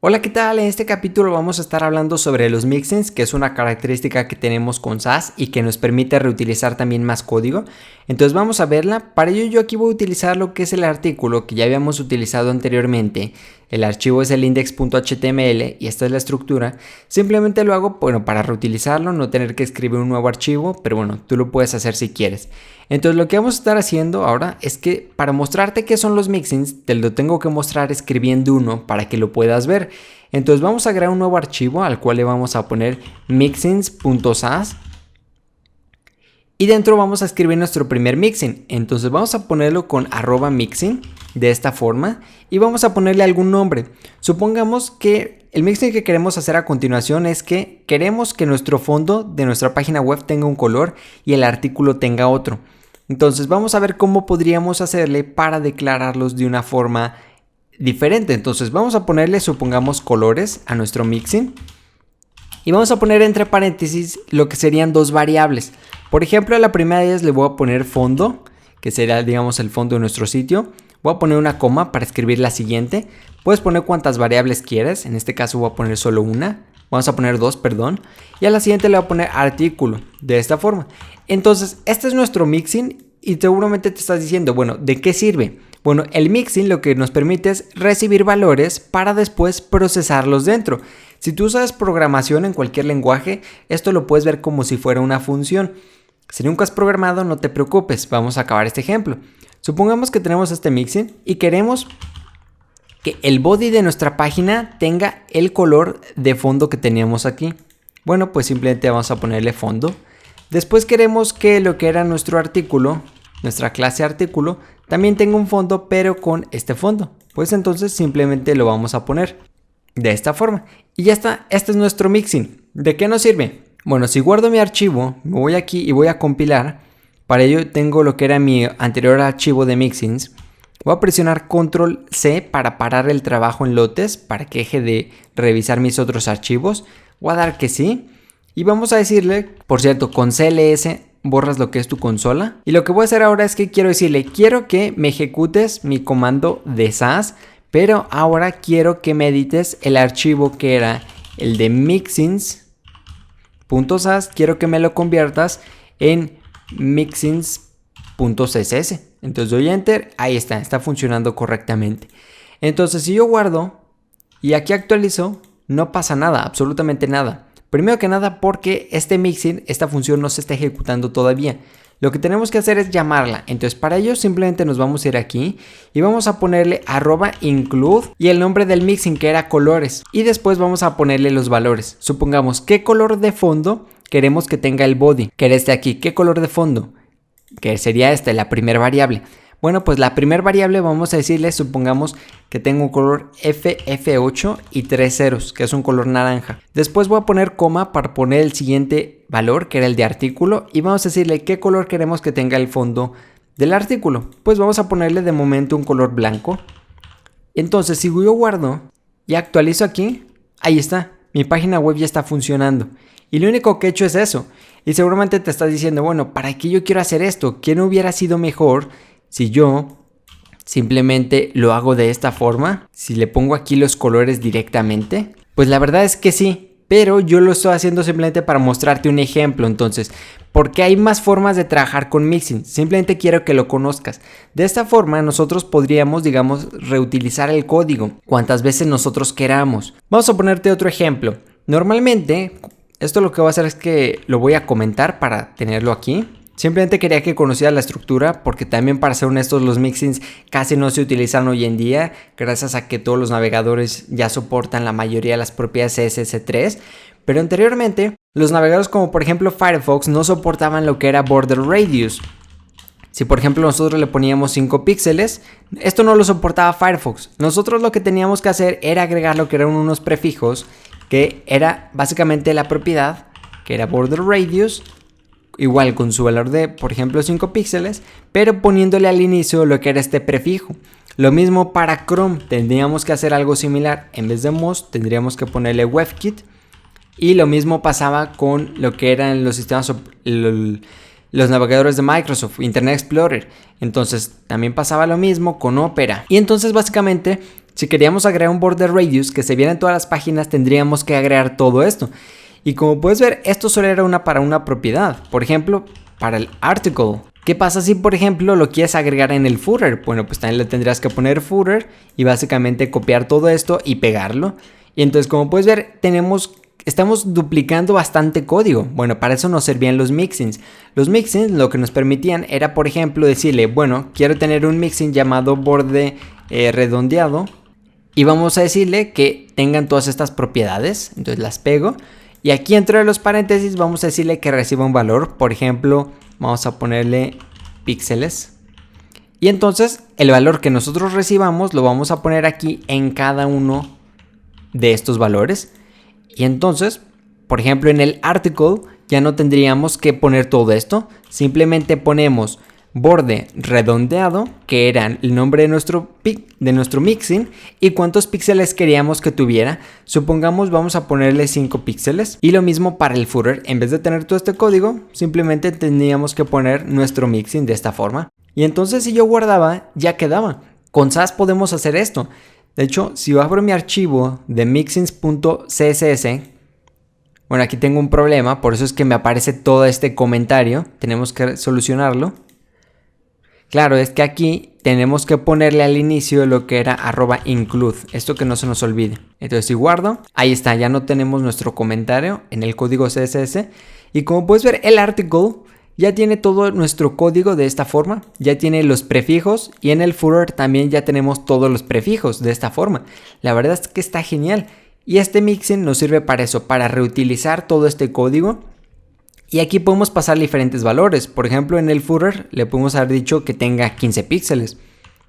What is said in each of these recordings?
Hola, ¿qué tal? En este capítulo vamos a estar hablando sobre los mixins, que es una característica que tenemos con Sass y que nos permite reutilizar también más código. Entonces vamos a verla. Para ello yo aquí voy a utilizar lo que es el artículo que ya habíamos utilizado anteriormente. El archivo es el index.html y esta es la estructura. Simplemente lo hago, para reutilizarlo, no tener que escribir un nuevo archivo, pero bueno, tú lo puedes hacer si quieres. Entonces lo que vamos a estar haciendo ahora es que para mostrarte qué son los mixins, te lo tengo que mostrar escribiendo uno para que lo puedas ver. Entonces vamos a crear un nuevo archivo al cual le vamos a poner mixins.sass y dentro vamos a escribir nuestro primer mixin. Entonces vamos a ponerlo con @mixin de esta forma y vamos a ponerle algún nombre. Supongamos que el mixin que queremos hacer a continuación es que queremos que nuestro fondo de nuestra página web tenga un color y el artículo tenga otro. Entonces vamos a ver cómo podríamos hacerle para declararlos de una forma diferente. Entonces vamos a ponerle, supongamos, colores a nuestro mixin y vamos a poner entre paréntesis lo que serían dos variables. Por ejemplo, a la primera de ellas le voy a poner fondo, que será, digamos, el fondo de nuestro sitio. Voy a poner una coma para escribir la siguiente. Puedes poner cuantas variables quieras. En este caso voy a poner solo una. Vamos a poner dos, perdón. Y a la siguiente le voy a poner artículo, de esta forma. Entonces, este es nuestro mixin y seguramente te estás diciendo, bueno, ¿de qué sirve? Bueno, el mixin lo que nos permite es recibir valores para después procesarlos dentro. Si tú usas programación en cualquier lenguaje, esto lo puedes ver como si fuera una función. Si nunca has programado, no te preocupes, vamos a acabar este ejemplo. Supongamos que tenemos este mixin y queremos que el body de nuestra página tenga el color de fondo que teníamos aquí. Bueno, pues simplemente vamos a ponerle fondo. Después queremos que lo que era nuestro artículo, nuestra clase artículo, también tenga un fondo, pero con este fondo. Pues entonces simplemente lo vamos a poner de esta forma. Y ya está, este es nuestro mixin. ¿De qué nos sirve? Bueno, si guardo mi archivo, me voy aquí y voy a compilar. Para ello tengo lo que era mi anterior archivo de mixins. Voy a presionar Control C para parar el trabajo en lotes, para que deje de revisar mis otros archivos. Voy a dar que sí. Y vamos a decirle, por cierto, con CLS borras lo que es tu consola. Y lo que voy a hacer ahora es que quiero decirle, quiero que me ejecutes mi comando de Sass, pero ahora quiero que me edites el archivo que era el de mixins.sass. Quiero que me lo conviertas en mixins.css. Entonces doy enter, ahí está funcionando correctamente. Entonces si yo guardo y aquí actualizo, no pasa nada, absolutamente nada. Primero que nada porque este mixin, esta función no se está ejecutando todavía. Lo que tenemos que hacer es llamarla. Entonces para ello simplemente nos vamos a ir aquí y vamos a ponerle @include y el nombre del mixin que era colores. Y después vamos a ponerle los valores. Supongamos qué color de fondo queremos que tenga el body, que era este aquí. ¿Qué color de fondo? Que sería la primera variable. Bueno, pues la primera variable vamos a decirle, supongamos que tengo un color FF8 y 3 ceros, que es un color naranja. Después voy a poner coma para poner el siguiente valor, que era el de artículo, y vamos a decirle qué color queremos que tenga el fondo del artículo. Pues vamos a ponerle de momento un color blanco. Entonces, si yo guardo y actualizo aquí, ahí está, mi página web ya está funcionando. Y lo único que he hecho es eso. Y seguramente te estás diciendo, bueno, ¿para qué yo quiero hacer esto? ¿Qué no hubiera sido mejor si yo simplemente lo hago de esta forma? Si le pongo aquí los colores directamente. Pues la verdad es que sí, pero yo lo estoy haciendo simplemente para mostrarte un ejemplo. Entonces, porque hay más formas de trabajar con mixin. Simplemente quiero que lo conozcas. De esta forma nosotros podríamos, digamos, reutilizar el código cuantas veces nosotros queramos. Vamos a ponerte otro ejemplo. Normalmente, esto lo que voy a hacer es que lo voy a comentar para tenerlo aquí. Simplemente quería que conocieras la estructura porque también, para ser honestos, los mixins casi no se utilizan hoy en día gracias a que todos los navegadores ya soportan la mayoría de las propiedades CSS3. Pero anteriormente los navegadores como por ejemplo Firefox no soportaban lo que era border radius. Si por ejemplo nosotros le poníamos 5 píxeles, esto no lo soportaba Firefox. Nosotros lo que teníamos que hacer era agregar lo que eran unos prefijos, que era básicamente la propiedad, que era border radius, igual con su valor de, por ejemplo, 5 píxeles, pero poniéndole al inicio lo que era este prefijo. Lo mismo para Chrome, tendríamos que hacer algo similar. En vez de most, tendríamos que ponerle WebKit. Y lo mismo pasaba con lo que eran los sistemas, los navegadores de Microsoft, Internet Explorer. Entonces también pasaba lo mismo con Opera. Y entonces básicamente si queríamos agregar un border radius que se viera en todas las páginas, tendríamos que agregar todo esto. Y como puedes ver, esto solo era para una propiedad. Por ejemplo, para el article. ¿Qué pasa si, por ejemplo, lo quieres agregar en el footer? Bueno, pues también le tendrías que poner footer y básicamente copiar todo esto y pegarlo. Y entonces, como puedes ver, estamos duplicando bastante código. Bueno, para eso nos servían los mixins. Los mixins lo que nos permitían era, por ejemplo, decirle, bueno, quiero tener un mixin llamado borde redondeado. Y vamos a decirle que tengan todas estas propiedades. Entonces las pego. Y aquí dentro de los paréntesis vamos a decirle que reciba un valor. Por ejemplo, vamos a ponerle píxeles. Y entonces el valor que nosotros recibamos lo vamos a poner aquí en cada uno de estos valores. Y entonces, por ejemplo, en el article ya no tendríamos que poner todo esto. Simplemente ponemos borde redondeado, que era el nombre de nuestro mixin, y cuántos píxeles queríamos que tuviera. Supongamos vamos a ponerle 5 píxeles. Y lo mismo para el footer. En vez de tener todo este código, simplemente tendríamos que poner nuestro mixin de esta forma. Y entonces si yo guardaba, ya quedaba. Con Sass podemos hacer esto. De hecho, si yo abro mi archivo de mixins.css, bueno, aquí tengo un problema, por eso es que me aparece todo este comentario. Tenemos que solucionarlo. Claro, es que aquí tenemos que ponerle al inicio lo que era @include, esto que no se nos olvide. Entonces si guardo, ahí está, ya no tenemos nuestro comentario en el código CSS. Y como puedes ver, el article ya tiene todo nuestro código de esta forma. Ya tiene los prefijos y en el footer también ya tenemos todos los prefijos de esta forma. La verdad es que está genial. Y este mixin nos sirve para eso, para reutilizar todo este código. Y aquí podemos pasar diferentes valores. Por ejemplo, en el footer le podemos haber dicho que tenga 15 píxeles.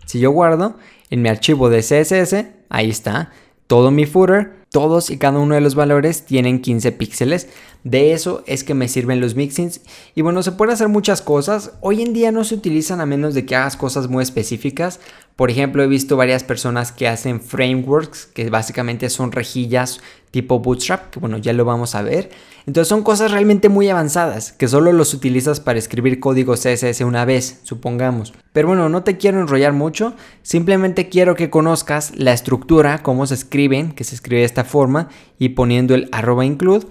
Si yo guardo en mi archivo de CSS, ahí está, todo mi footer, todos y cada uno de los valores tienen 15 píxeles. De eso es que me sirven los mixins. Y bueno, se pueden hacer muchas cosas. Hoy en día no se utilizan a menos de que hagas cosas muy específicas. Por ejemplo, he visto varias personas que hacen frameworks, que básicamente son rejillas tipo Bootstrap, que bueno, ya lo vamos a ver. Entonces son cosas realmente muy avanzadas, que solo los utilizas para escribir código CSS una vez, supongamos. Pero bueno, no te quiero enrollar mucho, simplemente quiero que conozcas la estructura, cómo se escriben, que se escribe de esta forma, y poniendo el @include.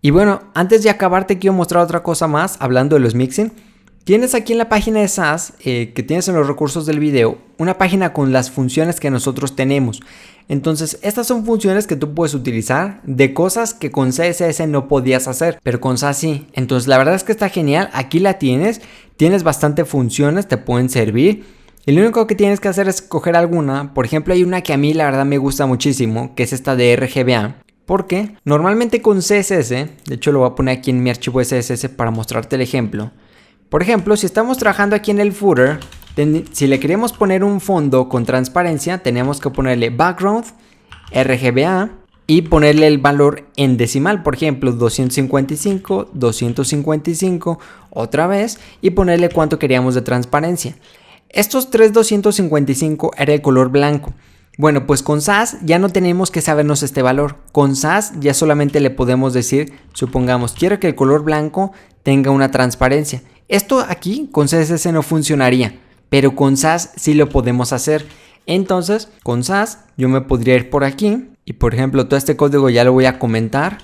Y bueno, antes de acabar te quiero mostrar otra cosa más, hablando de los mixin. Tienes aquí en la página de Sass, que tienes en los recursos del video, una página con las funciones que nosotros tenemos. Entonces, estas son funciones que tú puedes utilizar de cosas que con CSS no podías hacer, pero con Sass sí. Entonces, la verdad es que está genial. Aquí la tienes bastante funciones, te pueden servir. Y lo único que tienes que hacer es coger alguna. Por ejemplo, hay una que a mí la verdad me gusta muchísimo, que es esta de RGBA. Porque normalmente con CSS, de hecho lo voy a poner aquí en mi archivo de CSS para mostrarte el ejemplo. Por ejemplo, si estamos trabajando aquí en el footer, si le queremos poner un fondo con transparencia, tenemos que ponerle background, RGBA y ponerle el valor en decimal. Por ejemplo, 255, 255, otra vez, y ponerle cuánto queríamos de transparencia. Estos 255 era el color blanco. Bueno, pues con Sass ya no tenemos que sabernos este valor. Con Sass ya solamente le podemos decir, supongamos, quiero que el color blanco tenga una transparencia. Esto aquí con CSS no funcionaría, pero con Sass sí lo podemos hacer. Entonces, con Sass yo me podría ir por aquí y, por ejemplo, todo este código ya lo voy a comentar.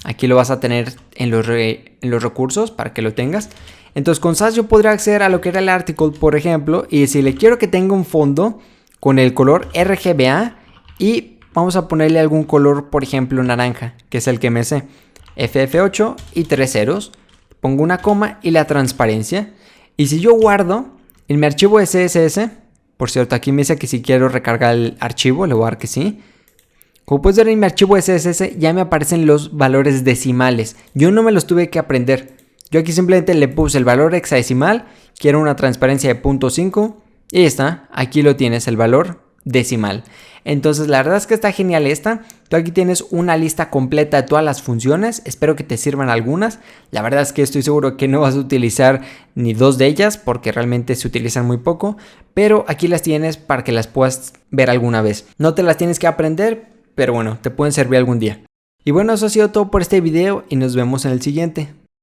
Aquí lo vas a tener en los recursos para que lo tengas. Entonces, con Sass yo podría acceder a lo que era el article, por ejemplo, y decirle quiero que tenga un fondo con el color RGBA y vamos a ponerle algún color, por ejemplo, naranja, que es el que me sé. FF8 y 3 ceros. Pongo una coma y la transparencia. Y si yo guardo en mi archivo de CSS, por cierto, aquí me dice que si quiero recargar el archivo, le voy a dar que sí. Como puedes ver en mi archivo de CSS ya me aparecen los valores decimales. Yo no me los tuve que aprender. Yo aquí simplemente le puse el valor hexadecimal, quiero una transparencia de 0.5 y ya está, aquí lo tienes, el valor decimal. Entonces la verdad es que está genial esta. Tú aquí tienes una lista completa de todas las funciones. Espero que te sirvan algunas. La verdad es que estoy seguro que no vas a utilizar ni dos de ellas porque realmente se utilizan muy poco. Pero aquí las tienes para que las puedas ver alguna vez. No te las tienes que aprender, pero bueno, te pueden servir algún día. Y bueno, eso ha sido todo por este video y nos vemos en el siguiente.